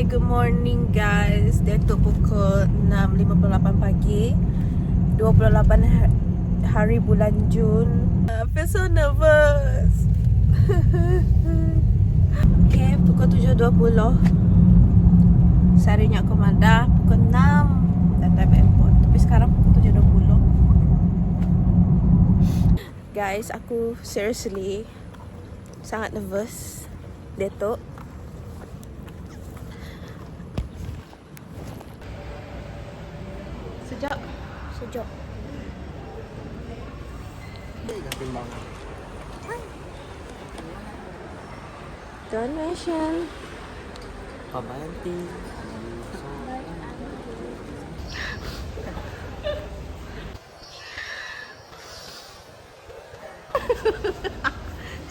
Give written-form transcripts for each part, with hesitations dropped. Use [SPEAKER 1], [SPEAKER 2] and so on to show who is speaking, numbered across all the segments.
[SPEAKER 1] Good morning guys. Datuk pukul 6.58 pagi 28 hari bulan Jun. I feel so nervous. Okay, pukul 7.20 Seharinya aku madah pukul 6 datang airport. Tapi sekarang pukul 7.20. Guys, aku seriously sangat nervous. Datuk sejak donation
[SPEAKER 2] Pabanti.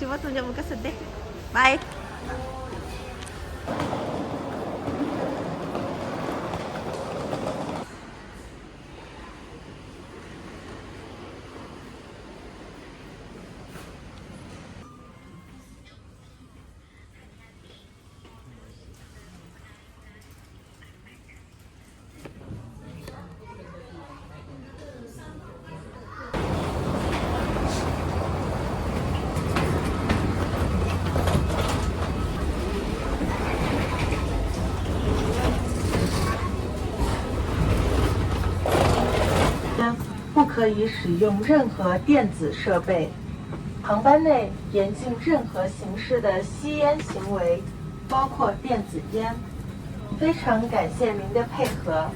[SPEAKER 1] Cuma tunjuk muka sedih. Bye.
[SPEAKER 3] 间不可以使用任何电子设备。航班内严禁任何形式的吸烟行为，包括电子烟。非常感谢您的配合。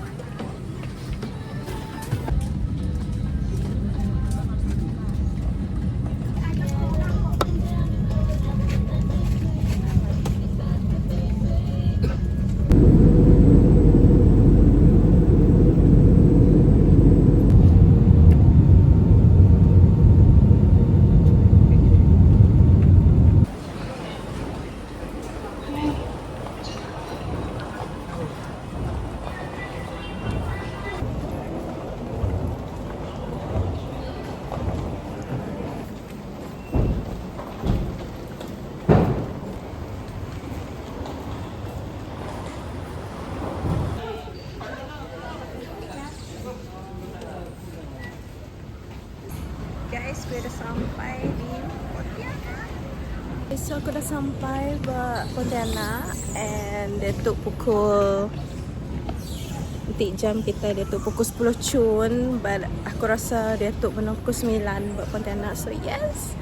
[SPEAKER 1] Guys, gue udah sampai di Pontianak. So aku udah sampai di Pontianak and Datuk pukul nanti jam kita Datuk pukul 10 Cun, but aku rasa Datuk benar pukul 9 buat Pontianak. So yes.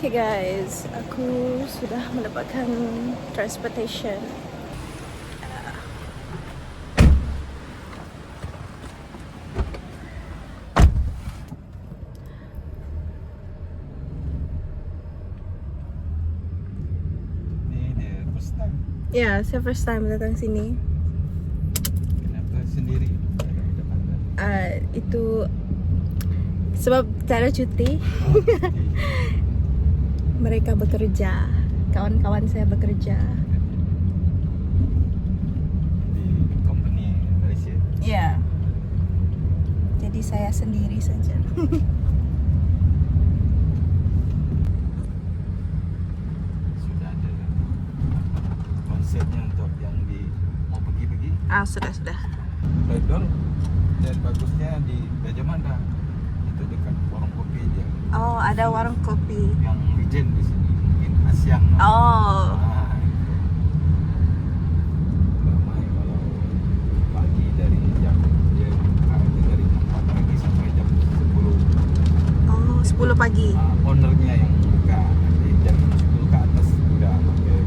[SPEAKER 1] Okay guys, aku sudah mendapatkan transportation.
[SPEAKER 2] Ini dia first time.
[SPEAKER 1] Ya, saya first time datang sini.
[SPEAKER 2] Kenapa sendiri?
[SPEAKER 1] Itu sebab tak ada cuti. Mereka bekerja, kawan-kawan saya bekerja.
[SPEAKER 2] Di company Malaysia.
[SPEAKER 1] Ya. Jadi saya sendiri saja.
[SPEAKER 2] Sudah ada konsepnya untuk yang di mau pergi-pergi.
[SPEAKER 1] Sudah.
[SPEAKER 2] Redol dan bagusnya di Gajah Mada. Itu dekat warung kopi dia.
[SPEAKER 1] Oh, ada warung kopi.
[SPEAKER 2] Yang legend di sini mungkin Asyang.
[SPEAKER 1] Oh.
[SPEAKER 2] Ramai kalau pagi dari jam dari 4 pagi sampai jam 10.
[SPEAKER 1] Oh, 10 pagi.
[SPEAKER 2] Ownernya yang buka. Nanti jam 10 ke atas udah pakai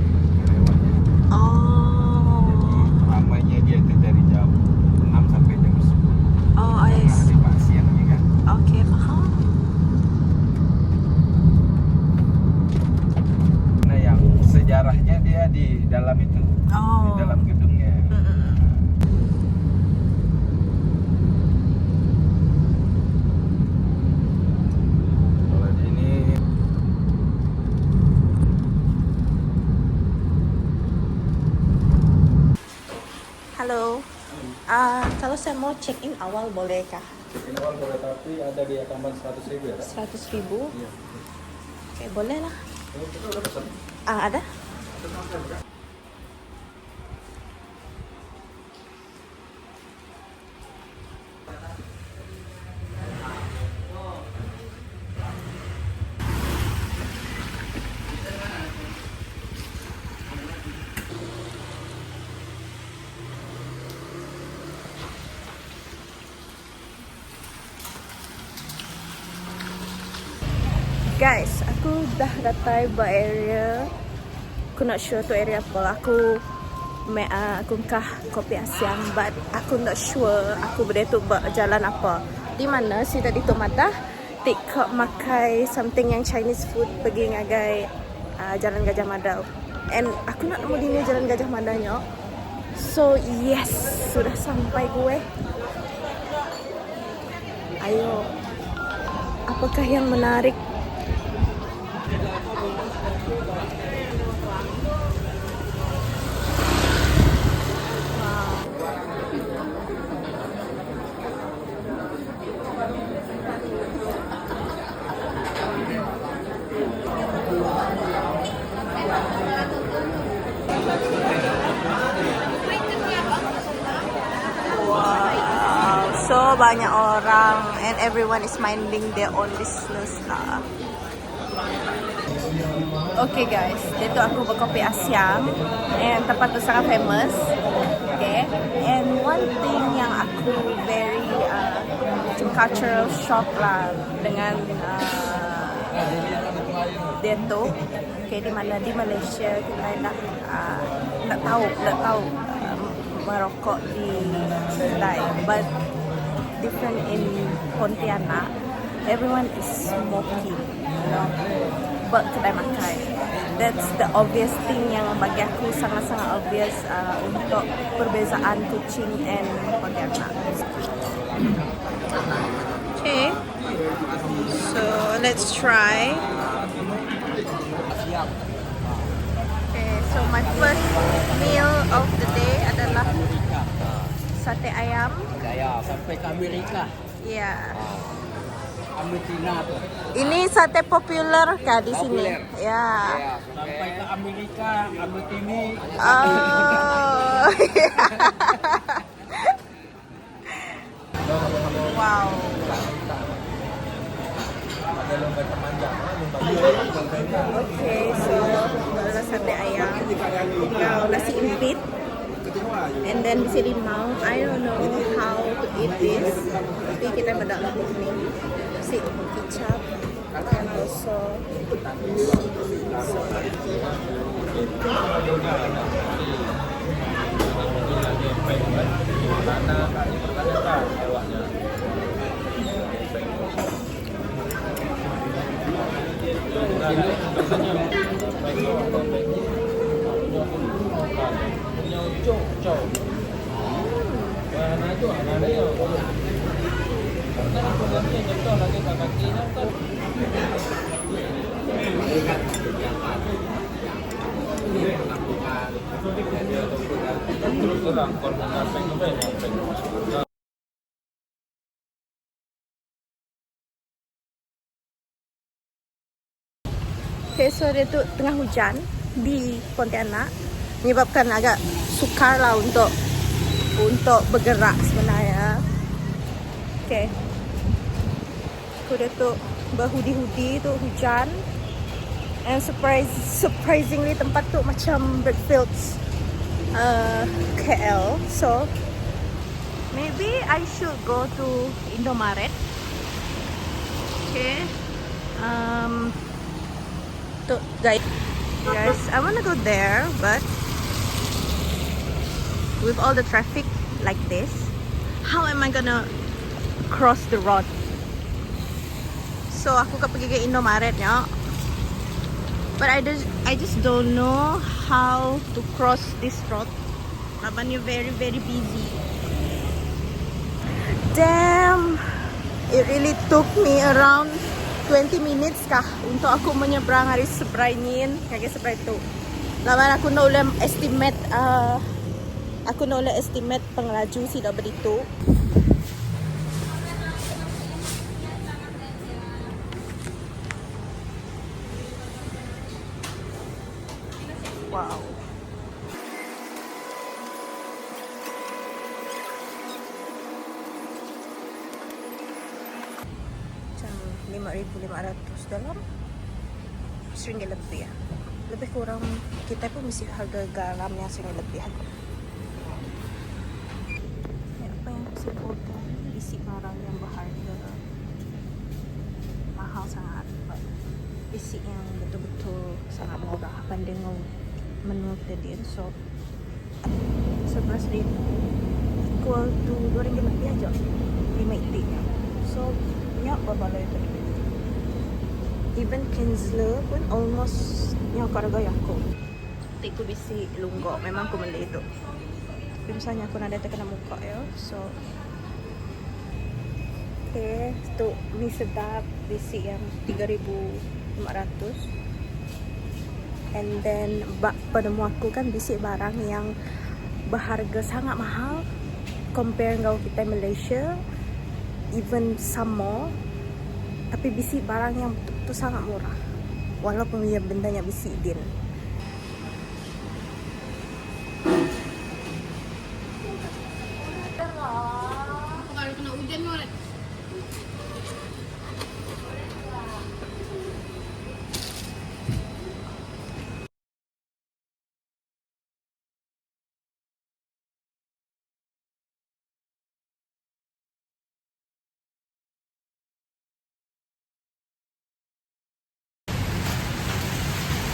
[SPEAKER 2] karyawannya.
[SPEAKER 1] Oh.
[SPEAKER 2] Jadi ramainya dia itu dari jam 6 sampai jam 10.
[SPEAKER 1] Oh,
[SPEAKER 2] Karena
[SPEAKER 1] yes.
[SPEAKER 2] hari Pak siang ni kan.
[SPEAKER 1] Okay, faham.
[SPEAKER 2] Nah yang sejarahnya dia di dalam itu.
[SPEAKER 1] Oh.
[SPEAKER 2] Di dalam gedungnya. Kalau di ini
[SPEAKER 1] Halo. Kalau saya mau check in awal bolehkah?
[SPEAKER 2] Check-in awal boleh, tapi ada di tambahan 100.000 ya, Kak?
[SPEAKER 1] 100.000?
[SPEAKER 2] Iya.
[SPEAKER 1] Oke, boleh lah.
[SPEAKER 2] Kita udah pesan.
[SPEAKER 1] Ada? Guys, aku dah datang ke area. Aku not sure tu area apa. Aku kah kopi Asyam, but aku not sure aku boleh tu jalan apa. Di mana si tadi tu mata TikTok makai something yang Chinese food pergi ngagai Jalan Gajah Mada. And aku nak nemu di Jalan Gajah Madanya. So yes, sudah sampai gue. Ayo. Apakah yang menarik? So banyak orang and everyone is minding their own business lah. Okay guys, itu aku berkopi Asyam and tempat tu sangat famous. Okay, and one thing yang aku very cultural shock lah dengan dia tu. Okay, di mana di Malaysia kita nak tahu merokok di kedai, but different in Pontianak, everyone is smoking, you know, but kedai makan. That's the obvious thing yang bagi aku sangat-sangat obvious untuk perbezaan Kuching and Pontianak. Okay, so let's try. Okay, so my first meal of the day adalah sate ayam.
[SPEAKER 4] Saya sampai ke Amerika.
[SPEAKER 1] Ya.
[SPEAKER 4] Amerika tu.
[SPEAKER 1] Ini sate popular kah di sini? Ya.
[SPEAKER 4] Sampai ke Amerika, Amerika.
[SPEAKER 1] Oh. Wow. Okay, so adalah sate ayam. Now nasi impit. And then di sini mau, I don't know how to eat this. Tapi kita bedak lagi ni. Si kicap and also okay, so dia tu tengah hujan di Pontianak, menyebabkan agak sukar lah untuk bergerak sebenarnya. Okay, aku dia tu berhoodie-hoodie tu hujan, and surprisingly tempat tu macam Brickfields KL, so maybe I should go to Indomaret. Okay, guys, I wanna go there, but with all the traffic like this, how am I gonna cross the road? So aku kan pergi ke Indomaret ya, but I just don't know how to cross this road. Namanya very busy. Damn, it really took me around 20 minutes kah untuk aku menyeberang hari seberangin kaki seberang itu. Lawan aku nak ulam estimate Aku nolak estimate pengelaju si dah beritu. Wow. Macam 5,500 dalam RM1 lebih ya. Lebih kurang kita pun mesti harga garam yang RM1 lebih. Apa yang aku sebutkan, isi barang yang berharga mahal sangat. Isi yang betul-betul sangat murah banding dengan menu tadi. So 11,000 equal to RM2 lebih aja 5 itik nya. So banyak berbaloi tadi. Even Kinsler pun almost yang harga yang aku. Itik ku bisi lunggok, memang aku beli itu. Tapi misalnya aku nak datang kena muka ya. So okay, tu mi sedap bisi yang 3,500. And then penemu aku kan bisi barang yang berharga sangat mahal compare dengan kita Malaysia, even some more, tapi bisi barang yang betul sangat murah walaupun dia bendanya bisi din.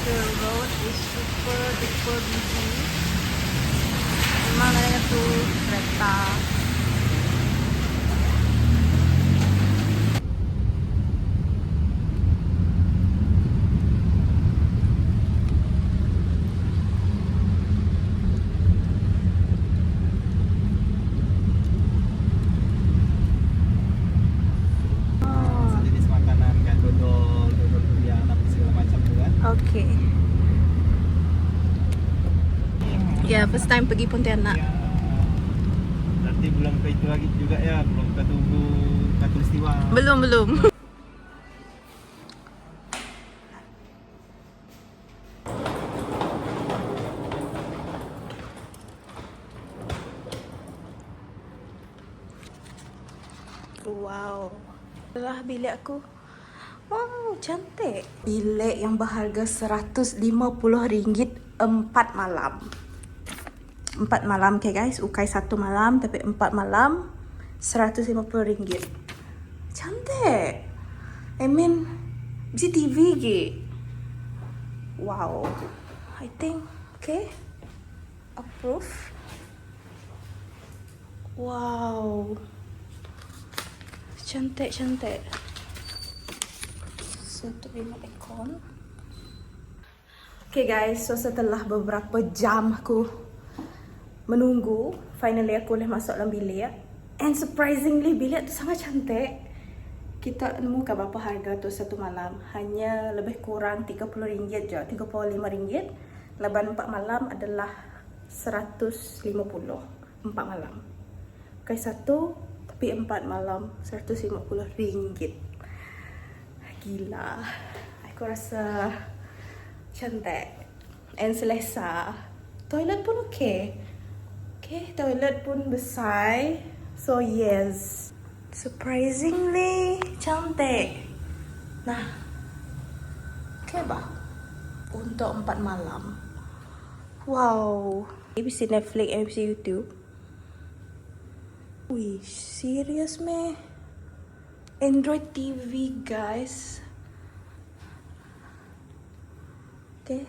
[SPEAKER 1] The road is super duper busy. Memang ada tu kereta.
[SPEAKER 2] Jenis makanan kayak dodol durian apa segala macam tu kan.
[SPEAKER 1] Okay. Ya, first time pergi Pontianak.
[SPEAKER 2] Ya, nanti belum ke itu lagi juga ya, belum ke Tugu Katulistiwa.
[SPEAKER 1] Belum. Wow. Itulah bilik aku. Wow, cantik. Bilik yang berharga RM150 4 malam. 4 malam, okay guys. Ukai 1 malam tapi 4 malam RM150. Cantik. I mean, bisa TV ke? Wow. I think okay. Approve. Wow. Cantik. Untuk remote aircon. Okay guys, so setelah beberapa jam aku menunggu, finally aku boleh masuk dalam bilik. And surprisingly, bilik tu sangat cantik. Kita nemu berapa harga tu satu malam? Hanya lebih kurang RM30 je, RM35. Leban 4 malam adalah RM150. 4 malam. Okay, satu tapi 4 malam RM150. Gila. Aku rasa cantik and selesa. Toilet pun okay. Okay, toilet pun besar. So yes, surprisingly cantik. Nah, okay bah untuk 4 malam. Wow. ABC Netflix, ABC YouTube. Wih, serious meh? Android TV guys. Okay.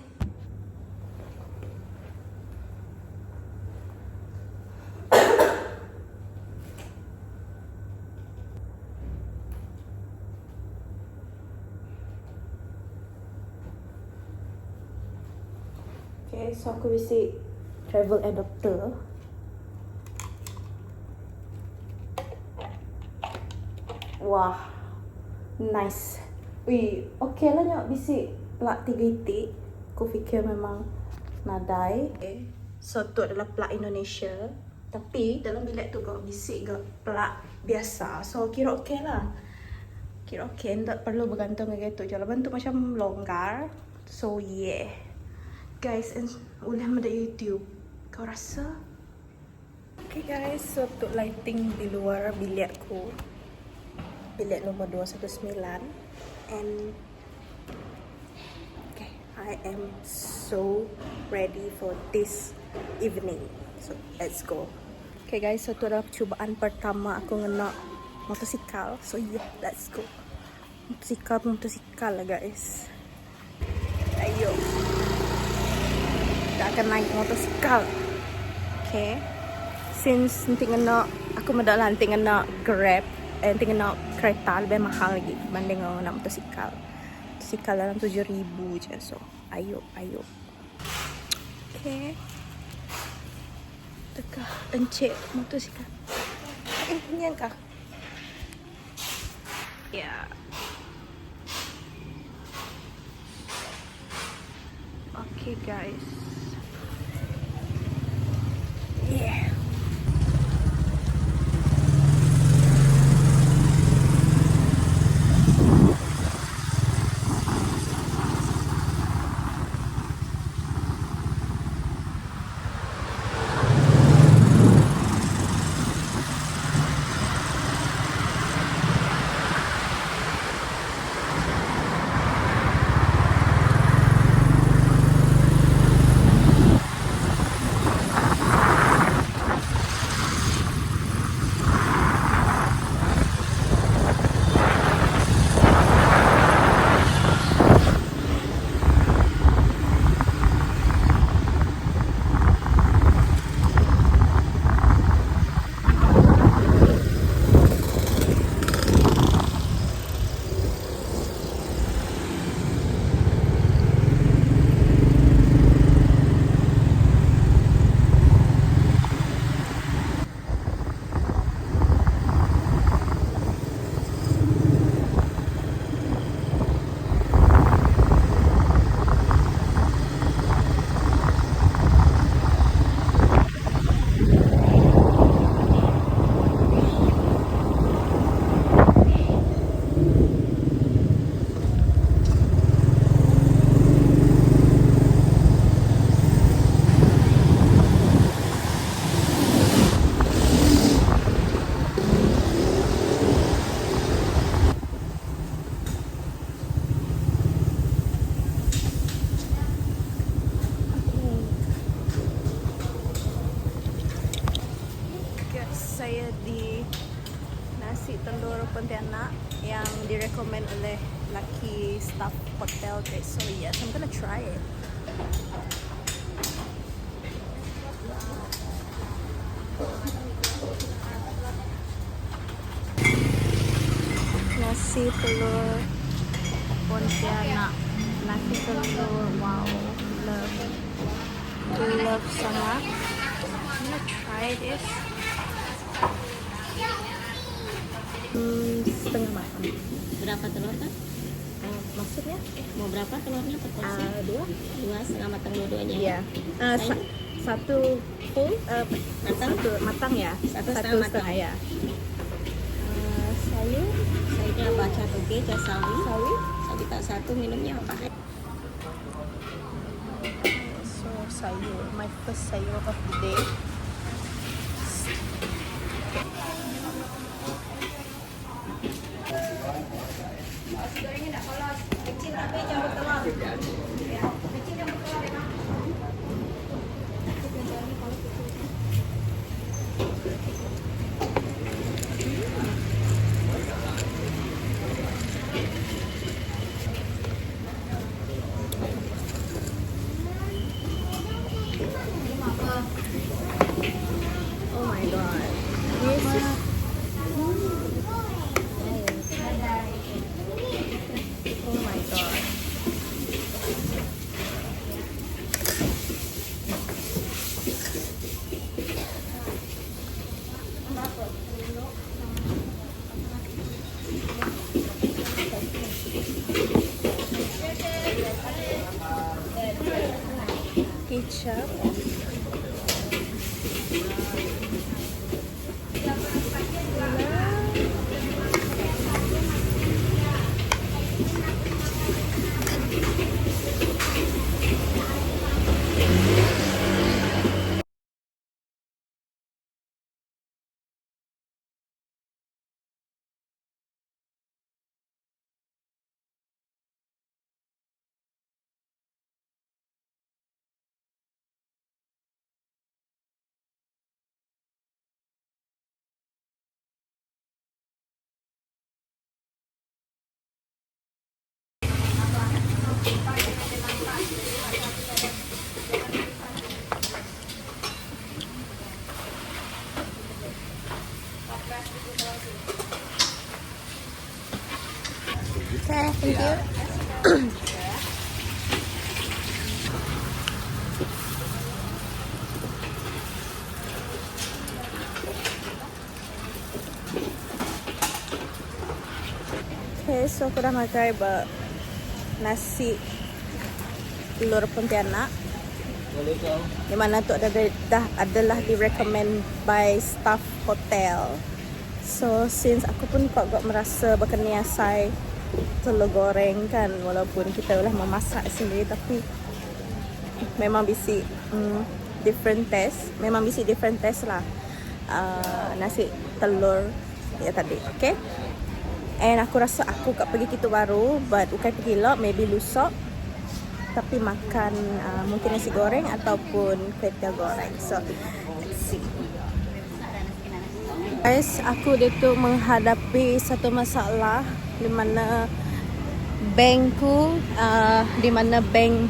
[SPEAKER 1] Okay, so aku isi travel adapter. Wah, nice. Wih, okay lah nyok bisi plug 3 itik. Aku fikir memang nadai. Okay. So tu adalah plug Indonesia. Tapi dalam bilik tu kau bisik ke plug biasa. So kira okey lah. Kira okey, tak perlu bergantung dengan gitu. Jalan tu macam longgar. So yeah. Guys, boleh ada YouTube. Kau rasa? Okay guys, so untuk lighting di luar bilikku. Bilik nombor 219. And okay, I am so ready for this evening. So let's go. Okay guys, so itu adalah percubaan pertama aku ngenak motosikal. So yeah, let's go. Motosikal lah guys. Ayo. Kita akan naik motosikal. Okay. Since nanti ngenak, aku medak lah nanti ngenak Grab. Nanti ngenak kereta lebih mahal lagi banding ngenak motosikal. Motosikal dalam 7,000 je. So ayo. Okay. Tekah encik motosikal. Ni kah? Ya. Okay guys. Yeah. Saya di nasi telur Pontianak yang direkomend oleh lucky staff hotel guys. So yes, I'm gonna try it. Nasi telur Pontianak. Nasi telur, wow, love sangat. I'm gonna try this. Setengah matang.
[SPEAKER 5] Berapa telur kan?
[SPEAKER 1] Maksudnya?
[SPEAKER 5] Mau berapa telurnya per porsi?
[SPEAKER 1] Dua
[SPEAKER 5] Setengah matang dua-duanya.
[SPEAKER 1] Iya. Satu full matang ya.
[SPEAKER 5] Satu setengah matang
[SPEAKER 1] ya. Sayur
[SPEAKER 5] Sayurnya apa? Catoge, casawi.
[SPEAKER 1] sawi.
[SPEAKER 5] Tak satu minumnya apa?
[SPEAKER 1] So sayur, my first sayur of the day. Oh my god. This is oh my god. Kecap. Okay, thank you. Okay, so aku dah makan nasi telur pontianak. Di mana tu dah adalah recommend by staff hotel. So since aku pun kok merasa berkeniasai telur goreng kan, walaupun kita udah memasak sendiri, tapi memang bisi different taste. Memang bisi different taste lah nasi telur ya tadi. Okay. And aku rasa aku kat pergi kita baru, but bukan pergi lah, maybe lusa. Tapi makan mungkin nasi goreng ataupun kuih tiaw goreng. So let's see. Guys, aku dia tu menghadapi satu masalah di mana bankku, di mana bank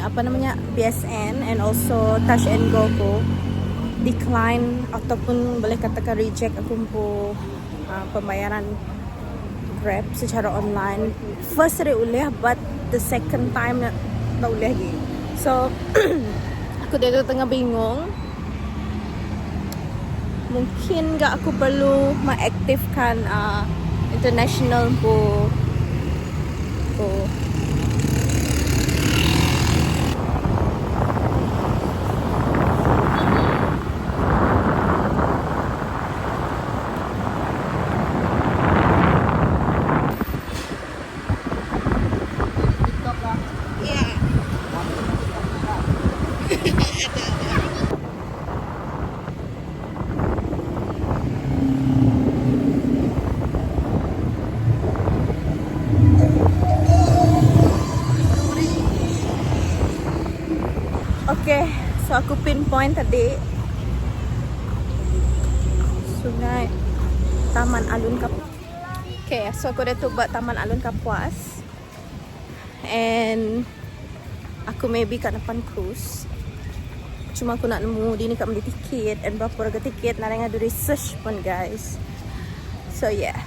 [SPEAKER 1] apa namanya BSN and also Touch and Go ku decline ataupun boleh katakan reject aku pembayaran Grab secara online. First dia boleh, but the second time tak boleh lagi. So aku dia tu tengah bingung. Mungkin gak aku perlu mengaktifkan international po. Okay, so aku pinpoint tadi sungai Taman Alun Kapuas. Okay, so aku dah tu buat Taman Alun Kapuas. And aku maybe kat depan cruise. Cuma aku nak nemu dia ni kat beli tiket. And berapa harga tiket, nak ada research pun guys. So yeah.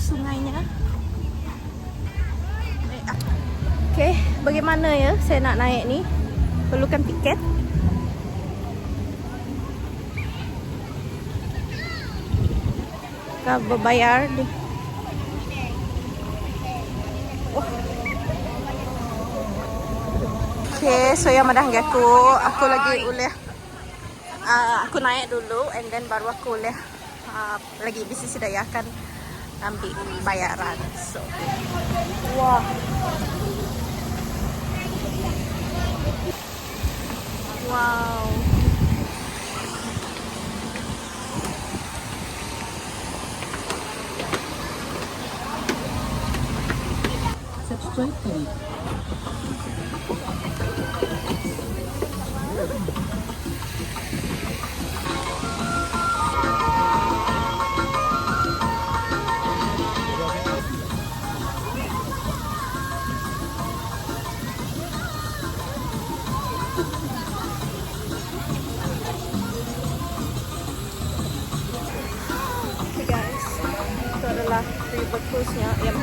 [SPEAKER 1] Sungainya. Okay, bagaimana ya saya nak naik ni? Perlukan tiket. Kau berbayar di. Okay, so yang madah aku lagi boleh aku naik dulu and then baru aku boleh lagi bisa sedayakan ambil bayaran. So wah, wow,
[SPEAKER 6] subscribe kami.
[SPEAKER 1] okay guys. adalah river cruise-nya. Yang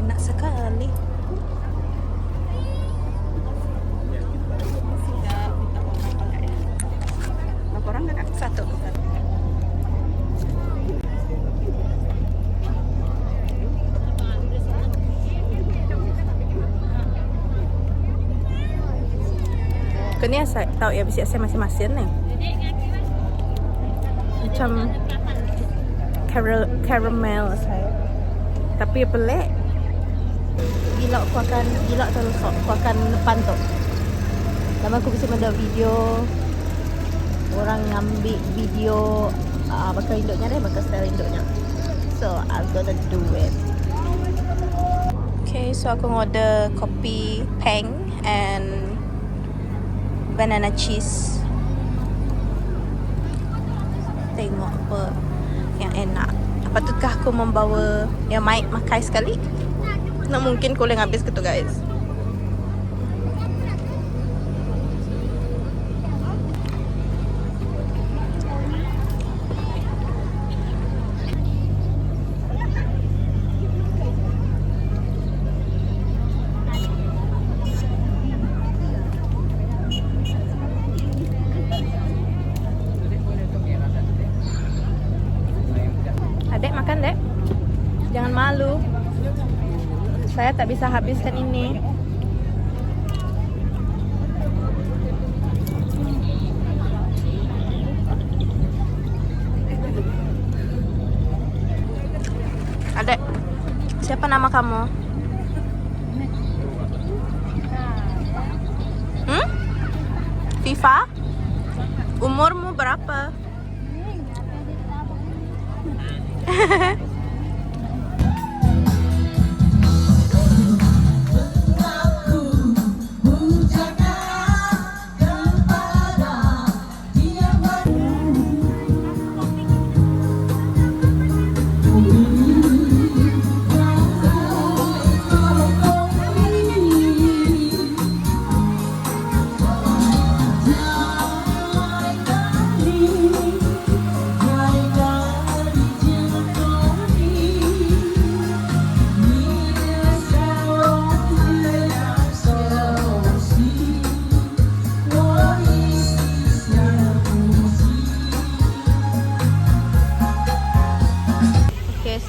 [SPEAKER 1] enak sekali. Berapa orang kakak? Satu. Kini saya tahu ya bisa saya masing-masing nih. Macam caramel saya. Tapi pelik. Gila terus aku akan depan tu. Lama aku bisa ada video orang ngambil video bakal induknya deh, bakal style induknya. So I'm gonna do it. Okay, so aku order kopi peng and banana cheese. Tengok apa yang enak. Patutkah aku membawa yang Mike makai sekali? Tak mungkin kuling habis ke tu guys. Adek makan dek. Jangan malu. Saya tak bisa habiskan ini. Adek, siapa nama kamu? Viva? Umurmu berapa?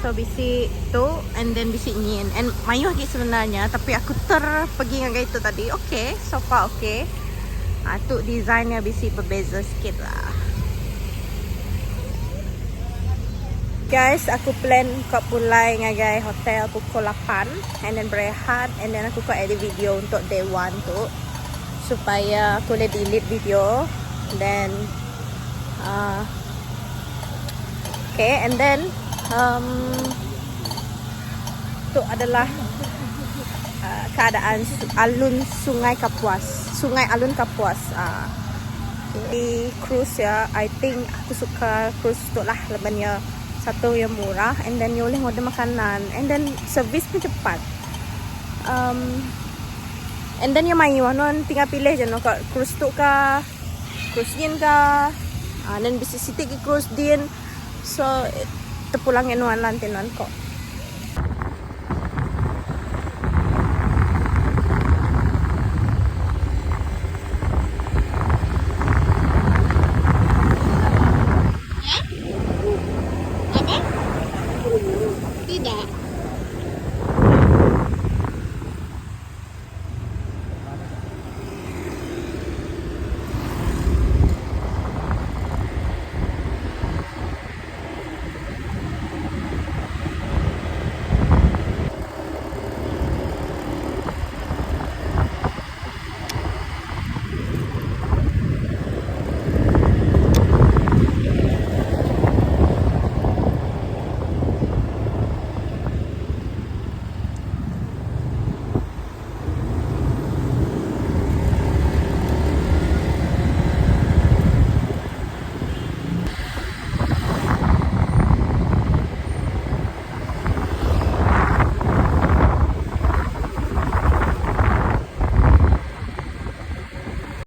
[SPEAKER 1] So bisi tu and then bisi nyin and mayu lagi sebenarnya, tapi aku pergi dengan itu tadi. Okay, so far okay. Tu desainnya bisi berbeza sikit lah. Guys, aku plan kau pulai ngagai hotel pukul 8 and then berehat and then aku kau edit video untuk day 1 tu supaya aku boleh delete video and then okay, and then itu adalah keadaan alun Sungai Kapuas, Sungai Alun Kapuas. Di cruise ya, I think aku suka cruise tu lah, lebannya satu yang murah and then you boleh order makanan and then service pun cepat. And then yang main non tinggal pilih je no kat cruise tu kah, cruise din kah, dan bisa sitik ke cruise din. So terpulang yang nuan lantin non kok.